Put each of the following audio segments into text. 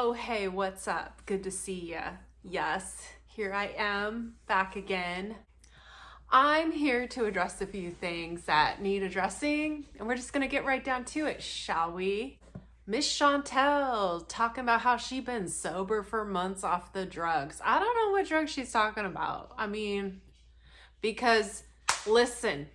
Oh, hey, what's up? Good to see ya. Yes, here I am, back again. I'm here to address a few things that need addressing, and we're just gonna get right down to it, shall we? Miss Chantal talking about how she been sober for months off the drugs. I don't know what drugs she's talking about. Because listen,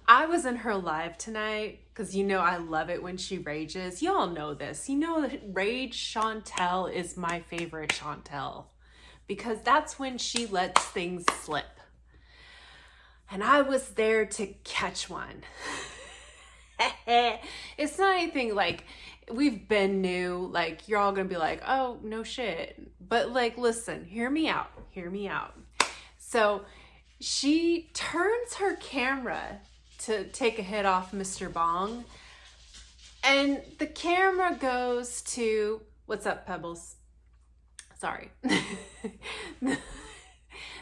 I was in her live tonight because you know I love it when she rages. You all know this. You know that Rage Chantal is my favorite Chantal because that's when she lets things slip. And I was there to catch one. It's not anything like we've been new, like you're all gonna be like, oh, no shit. But like, listen, hear me out. So she turns her camera to take a hit off Mr. Bong, and the camera goes to, what's up, Pebbles? Sorry.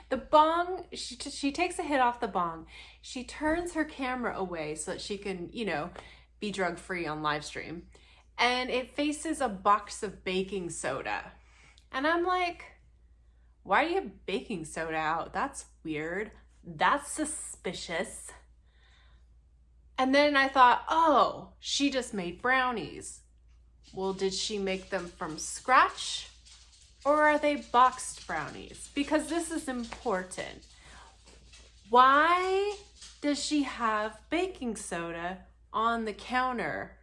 The bong, she takes a hit off the bong. She turns her camera away so that she can, be drug-free on live stream. And it faces a box of baking soda. And I'm like, why do you have baking soda out? That's weird. That's suspicious. And then I thought, oh, she just made brownies. Well, did she make them from scratch? Or are they boxed brownies? Because this is important. Why does she have baking soda on the counter?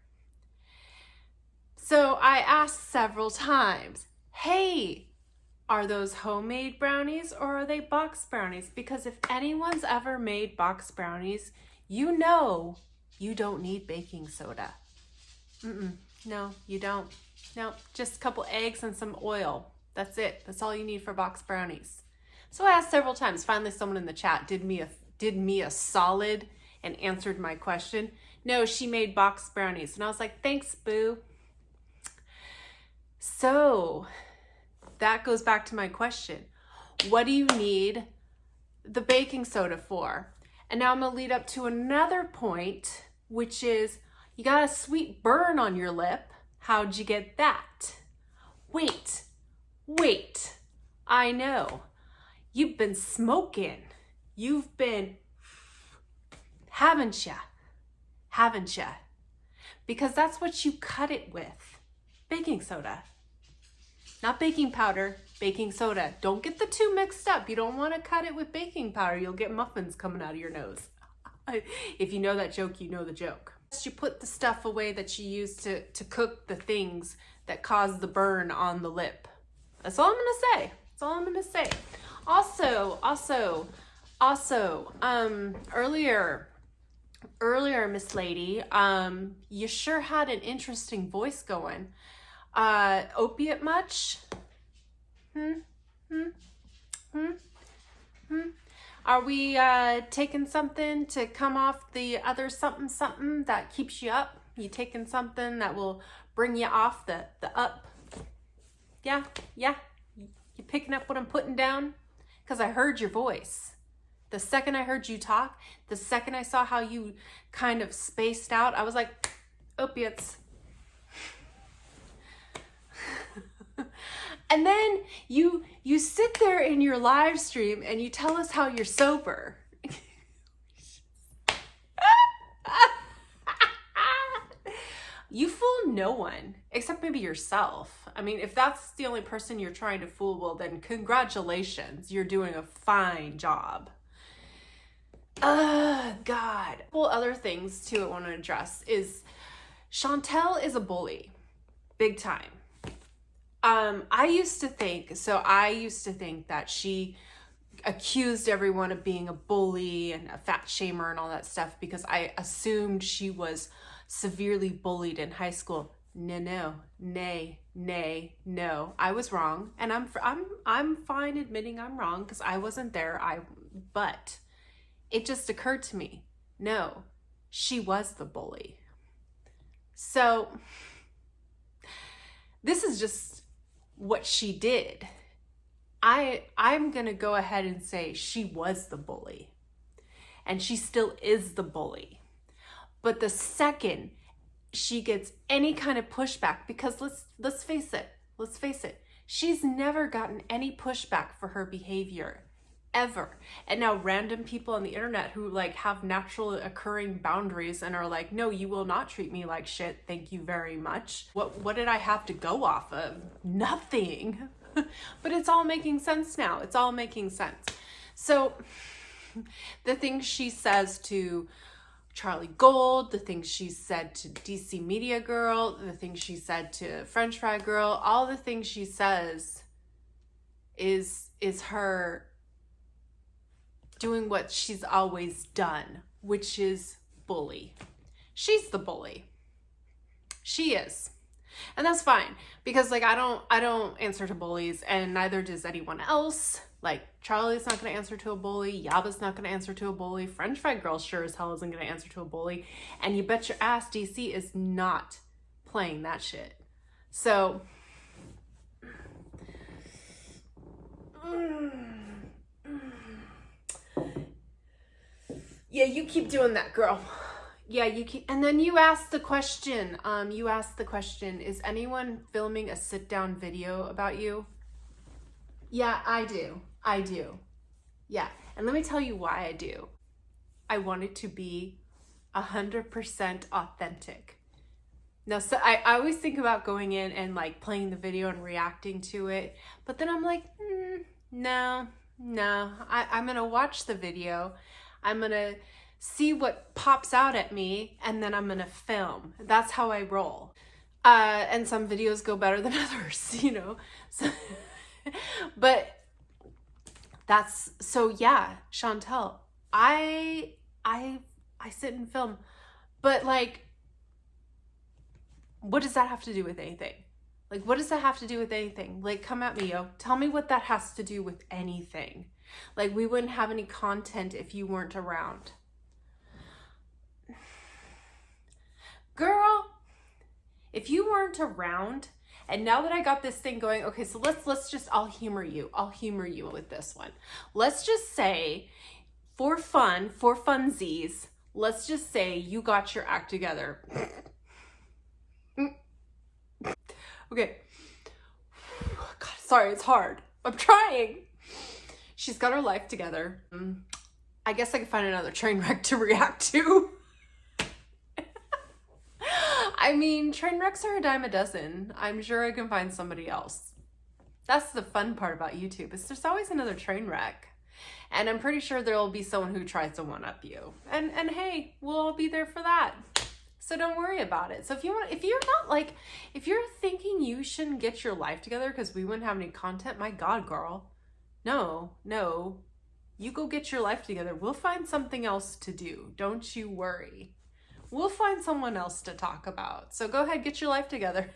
So I asked several times, hey, are those homemade brownies or are they boxed brownies? Because if anyone's ever made boxed brownies, you know you don't need baking soda. No, you don't. No, just a couple eggs and some oil. That's it. That's all you need for boxed brownies. So I asked several times. Finally, someone in the chat did me a solid and answered my question. No, she made boxed brownies. And I was like, thanks, boo. So that goes back to my question. What do you need the baking soda for? And now I'm going to lead up to another point, which is you got a sweet burn on your lip. How'd you get that? Wait. I know. You've been smoking. You've been, haven't ya? Because that's what you cut it with. Baking soda. Not baking powder, baking soda. Don't get the two mixed up. You don't want to cut it with baking powder. You'll get muffins coming out of your nose. If you know that joke, you know the joke. You put the stuff away that you use to cook the things that cause the burn on the lip. That's all I'm gonna say. Also, earlier, Miss Lady, you sure had an interesting voice going. Opiate much? Are we taking something to come off the other something that keeps you up? You taking something that will bring you off the up? Yeah? You picking up what I'm putting down? Because I heard your voice. The second I heard you talk, the second I saw how you kind of spaced out, I was like, opiates. And then you sit there in your live stream and you tell us how you're sober. You fool no one, except maybe yourself. I mean, if that's the only person you're trying to fool, well then congratulations, you're doing a fine job. God. Well, other things too I want to address is Chantal is a bully, big time. I used to think that she accused everyone of being a bully and a fat shamer and all that stuff because I assumed she was severely bullied in high school. No. I was wrong, and I'm fine admitting I'm wrong because I wasn't there. But it just occurred to me, no, she was the bully. So this is just what she did. I'm gonna go ahead and say she was the bully, and she still is the bully. But the second she gets any kind of pushback, because let's face it, let's face it, she's never gotten any pushback for her behavior, ever. And now random people on the internet who like have natural occurring boundaries and are like, no, you will not treat me like shit, thank you very much. What did I have to go off of? Nothing. But it's all making sense now. It's all making sense. So the things she says to Charlie Gold, the things she said to DC Media Girl, the things she said to French Fry Girl, all the things she says is her doing what she's always done, which is bully. She's the bully. She is. And that's fine, because like I don't answer to bullies, and neither does anyone else. Like Charlie's not going to answer to a bully, Yaba's not going to answer to a bully, French Fry Girl sure as hell isn't going to answer to a bully, and you bet your ass DC is not playing that shit. So yeah, you keep doing that, girl. Yeah, you keep. And then you asked the question. Is anyone filming a sit-down video about you? Yeah, I do. Yeah, and let me tell you why I do. I want it to be 100% authentic. Now, so I always think about going in and like playing the video and reacting to it, but then I'm like, no. I'm gonna watch the video. I'm gonna see what pops out at me, and then I'm gonna film. That's how I roll. And some videos go better than others, you know. So, but that's so yeah, Chantal. I sit and film, but like, what does that have to do with anything? Like, what does that have to do with anything? Like, come at me, yo. Tell me what that has to do with anything. Like, we wouldn't have any content if you weren't around. Girl, if you weren't around, and now that I got this thing going, okay, so let's just, I'll humor you with this one. Let's just say, for funsies, let's just say you got your act together. Okay. God, sorry, it's hard. I'm trying. She's got her life together. I guess I could find another train wreck to react to. I mean, train wrecks are a dime a dozen. I'm sure I can find somebody else. That's the fun part about YouTube, is there's always another train wreck. And I'm pretty sure there'll be someone who tries to one-up you. And hey, we'll all be there for that. So don't worry about it. So if you're thinking you shouldn't get your life together because we wouldn't have any content, my God, girl. No. You go get your life together. We'll find something else to do. Don't you worry. We'll find someone else to talk about. So go ahead, get your life together.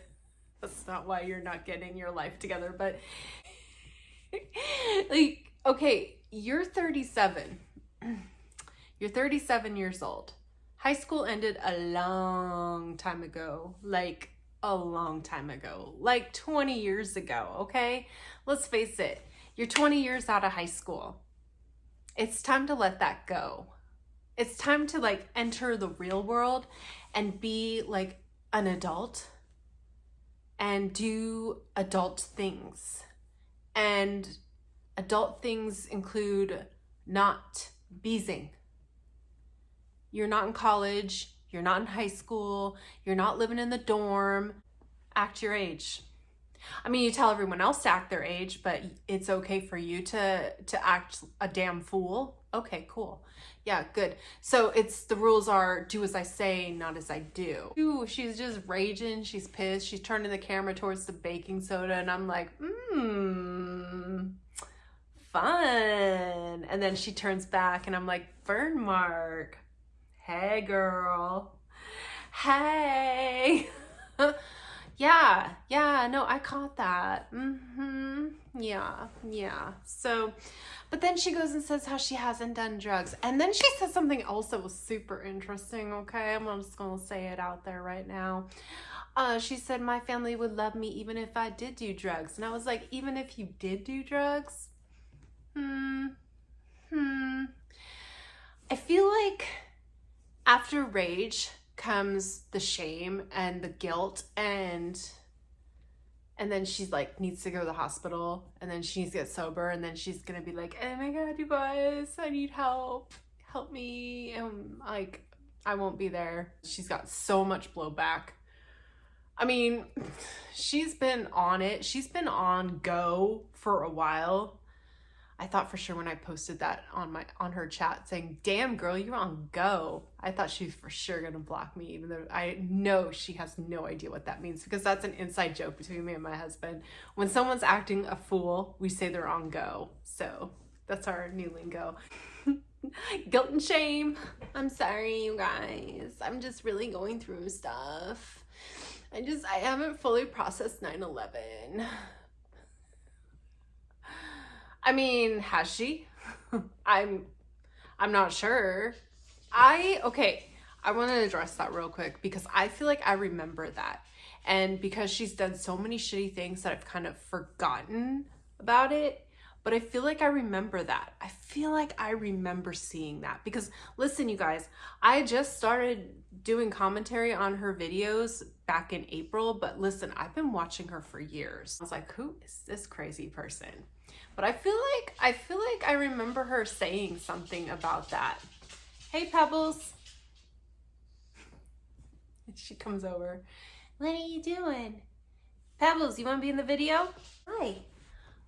That's not why you're not getting your life together, but like, okay, you're 37. You're 37 years old. High school ended a long time ago, like a long time ago, like 20 years ago, okay? Let's face it, you're 20 years out of high school. It's time to let that go. It's time to like enter the real world and be like an adult and do adult things. And adult things include not beezing. You're not in college, you're not in high school, you're not living in the dorm. Act your age. I mean, you tell everyone else to act their age, but it's okay for you to act a damn fool. Okay, cool. Yeah, good. So the rules are do as I say, not as I do. Ooh, she's just raging, she's pissed, she's turning the camera towards the baking soda, and I'm like, fun. And then she turns back and I'm like, burn mark. Hey, girl. Hey. Yeah, no, I caught that. Yeah. So, but then she goes and says how she hasn't done drugs. And then she says something else that was super interesting, okay? I'm just gonna say it out there right now. She said, my family would love me even if I did do drugs. And I was like, even if you did do drugs? I feel like after rage comes the shame and the guilt and And then she's like, needs to go to the hospital, and then she needs to get sober, and then she's gonna be like, oh my God, you guys, I need help. Help me. And like, I won't be there. She's got so much blowback. I mean, she's been on it. She's been on go for a while. I thought for sure when I posted that on her chat saying, damn girl, you're on go, I thought she was for sure gonna block me, even though I know she has no idea what that means, because that's an inside joke between me and my husband. When someone's acting a fool, we say they're on go. So that's our new lingo. Guilt and shame. I'm sorry, you guys. I'm just really going through stuff. I haven't fully processed 9/11. I mean, has she? I'm not sure. Okay, I want to address that real quick because I feel like I remember that. And because she's done so many shitty things that I've kind of forgotten about it, but I feel like I remember that. I feel like I remember seeing that because listen, you guys, I just started doing commentary on her videos back in April, but listen, I've been watching her for years. I was like, who is this crazy person? But I feel like I remember her saying something about that. Hey, Pebbles. She comes over. What are you doing? Pebbles, you want to be in the video? Hi.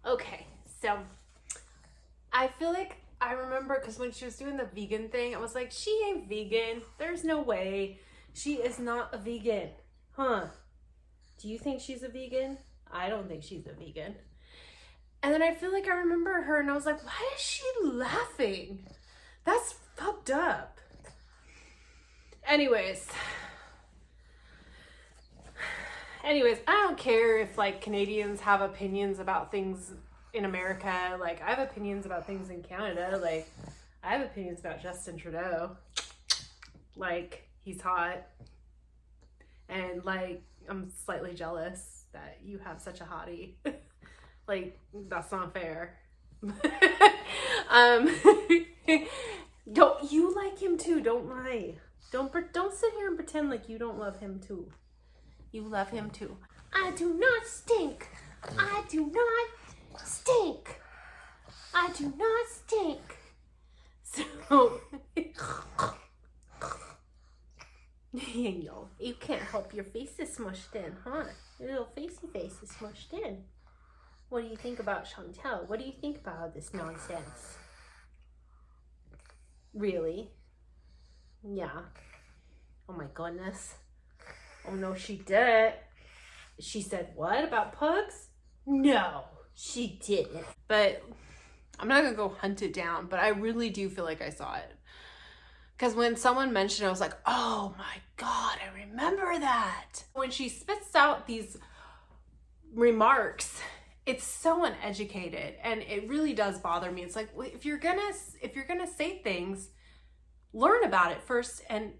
Okay, so I feel like I remember because when she was doing the vegan thing, I was like, she ain't vegan. There's no way. She is not a vegan. Huh? Do you think she's a vegan? I don't think she's a vegan. And then I feel like I remember her and I was like, why is she laughing? That's fucked up. Anyways, I don't care if like Canadians have opinions about things in America. Like I have opinions about things in Canada. Like I have opinions about Justin Trudeau. Like he's hot. And like I'm slightly jealous that you have such a hottie. Like, that's not fair. Don't you like him too? Don't lie. Don't sit here and pretend like you don't love him too. You love him too. I do not stink. I do not stink. I do not stink. So, you can't help your face is smushed in, huh? Your little facey face is smushed in. What do you think about Chantal? What do you think about all this nonsense? Really? Yeah. Oh my goodness. Oh no, she did. She said what about pugs? No, she didn't. But I'm not gonna go hunt it down, but I really do feel like I saw it. Because when someone mentioned it, I was like, oh my God, I remember that. When she spits out these remarks, it's so uneducated and it really does bother me. It's like, if you're gonna say things, learn about it first and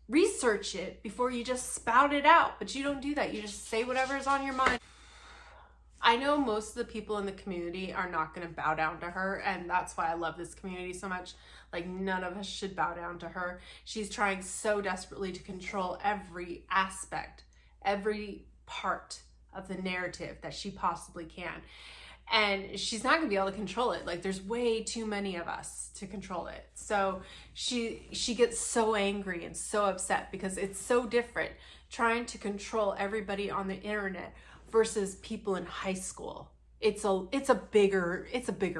research it before you just spout it out. But you don't do that. You just say whatever's on your mind. I know most of the people in the community are not going to bow down to her, and that's why I love this community so much. Like, none of us should bow down to her. She's trying so desperately to control every aspect, every part of the narrative that she possibly can. And she's not gonna be able to control it. Like, there's way too many of us to control it. So she gets so angry and so upset because it's so different trying to control everybody on the internet versus people in high school. It's a bigger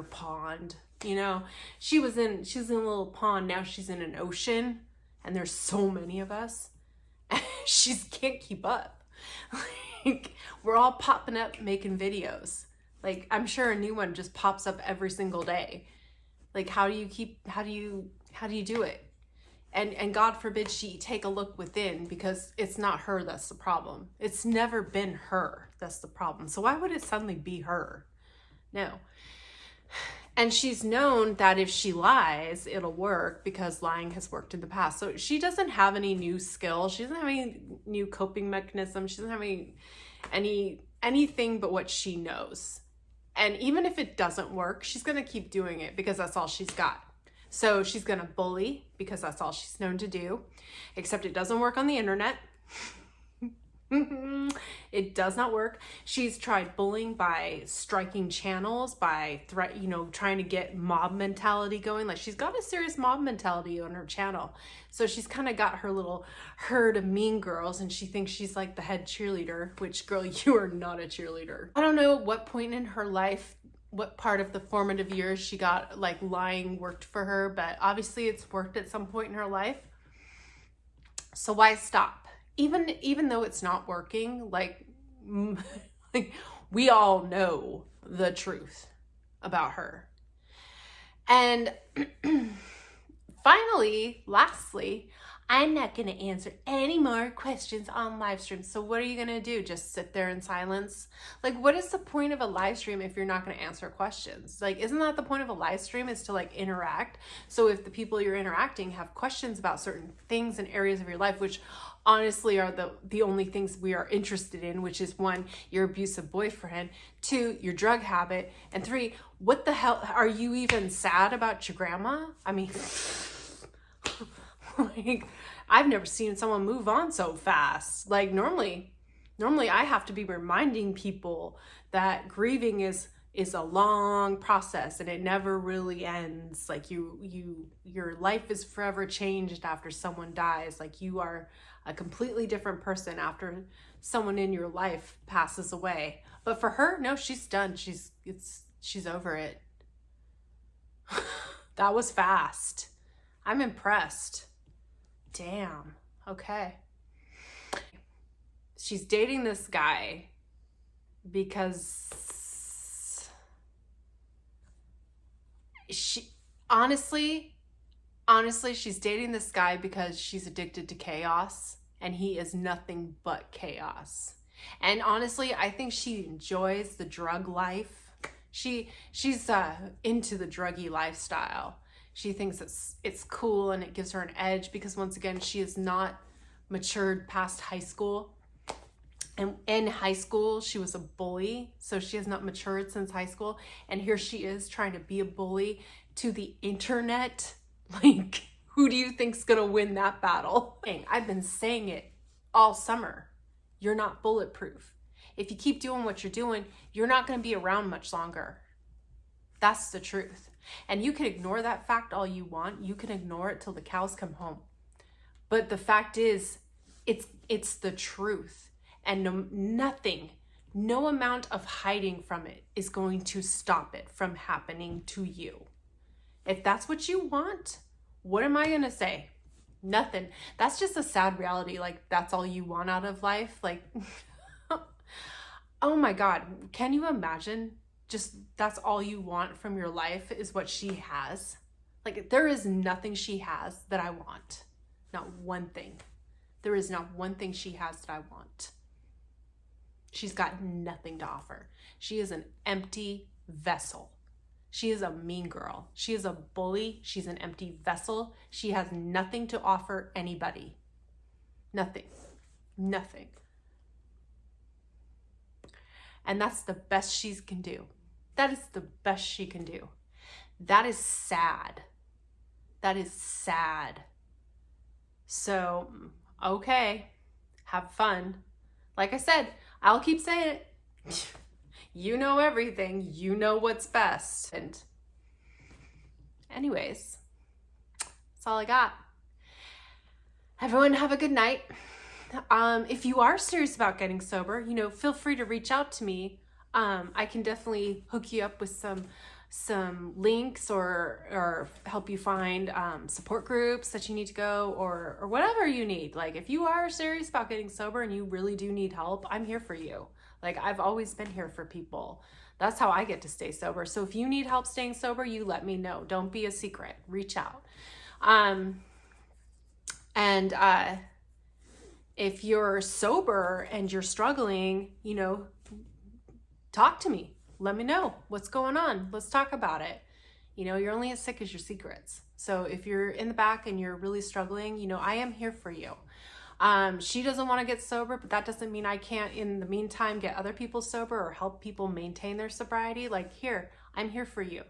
pond, you know? She was in a little pond, now she's in an ocean, and there's so many of us. She can't keep up. Like, we're all popping up making videos. Like, I'm sure a new one just pops up every single day. Like, how do you do it? And God forbid she take a look within, because it's not her that's the problem. It's never been her that's the problem. So why would it suddenly be her? No. And she's known that if she lies, it'll work because lying has worked in the past. So she doesn't have any new skills. She doesn't have any new coping mechanisms. She doesn't have anything but what she knows. And even if it doesn't work, she's going to keep doing it because that's all she's got. So she's going to bully because that's all she's known to do, except it doesn't work on the internet. It does not work. She's tried bullying by striking channels, by trying to get mob mentality going. Like, she's got a serious mob mentality on her channel. So she's kind of got her little herd of mean girls, and she thinks she's like the head cheerleader, which, girl, you are not a cheerleader. I don't know what point in her life, what part of the formative years she got like lying worked for her, but obviously it's worked at some point in her life. So why stop? Even though it's not working, like we all know the truth about her. And lastly, I'm not going to answer any more questions on live stream. So what are you going to do? Just sit there in silence? Like, what is the point of a live stream if you're not going to answer questions? Like, isn't that the point of a live stream, is to like interact? So if the people you're interacting have questions about certain things and areas of your life, which honestly are the only things we are interested in, which is 1, your abusive boyfriend, 2, your drug habit, and 3, what the hell, are you even sad about your grandma? I mean, like, I've never seen someone move on so fast. Like, normally I have to be reminding people that grieving is a long process and it never really ends. Like, your life is forever changed after someone dies. Like, you are a completely different person after someone in your life passes away. But for her, no, she's done. She's over it. That was fast. I'm impressed. Damn. Okay. She's dating this guy because honestly, she's dating this guy because she's addicted to chaos, and he is nothing but chaos. And honestly, I think she enjoys the drug life. She's into the druggy lifestyle. She thinks it's cool and it gives her an edge because, once again, she is not matured past high school. And in high school, she was a bully. So she has not matured since high school. And here she is trying to be a bully to the internet. Like, who do you think's gonna win that battle? I've been saying it all summer. You're not bulletproof. If you keep doing what you're doing, you're not gonna be around much longer. That's the truth. And you can ignore that fact all you want. You can ignore it till the cows come home. But the fact is, it's the truth. And no amount of hiding from it is going to stop it from happening to you. If that's what you want, what am I going to say? Nothing. That's just a sad reality. Like, that's all you want out of life. Like, oh my God. Can you imagine? Just that's all you want from your life is what she has. Like, there is nothing she has that I want. Not one thing. There is not one thing she has that I want. She's got nothing to offer. She is an empty vessel. She is a mean girl. She is a bully. She's an empty vessel. She has nothing to offer anybody. Nothing. Nothing. And that's the best she can do. That is the best she can do. That is sad. That is sad. So, okay, have fun. Like I said, I'll keep saying it. You know everything. You know what's best. And anyways, that's all I got. Everyone have a good night. If you are serious about getting sober, feel free to reach out to me. I can definitely hook you up with some links or help you find support groups that you need to go or whatever you need. Like, if you are serious about getting sober and you really do need help, I'm here for you. Like, I've always been here for people. That's how I get to stay sober. So if you need help staying sober, you let me know. Don't be a secret. Reach out. If you're sober and you're struggling, talk to me. Let me know what's going on. Let's talk about it. You're only as sick as your secrets. So if you're in the back and you're really struggling, I am here for you. She doesn't want to get sober, but that doesn't mean I can't, in the meantime, get other people sober or help people maintain their sobriety. Like, here, I'm here for you.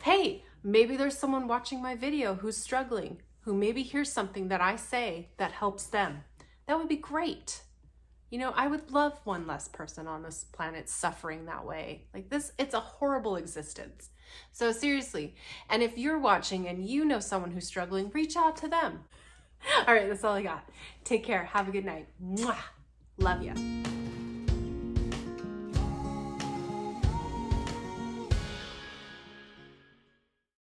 Hey, maybe there's someone watching my video who's struggling, who maybe hears something that I say that helps them. That would be great. You know, I would love one less person on this planet suffering that way. Like this, it's a horrible existence. So seriously, and if you're watching and you know someone who's struggling, reach out to them. All right, that's all I got. Take care. Have a good night. Mwah. Love ya.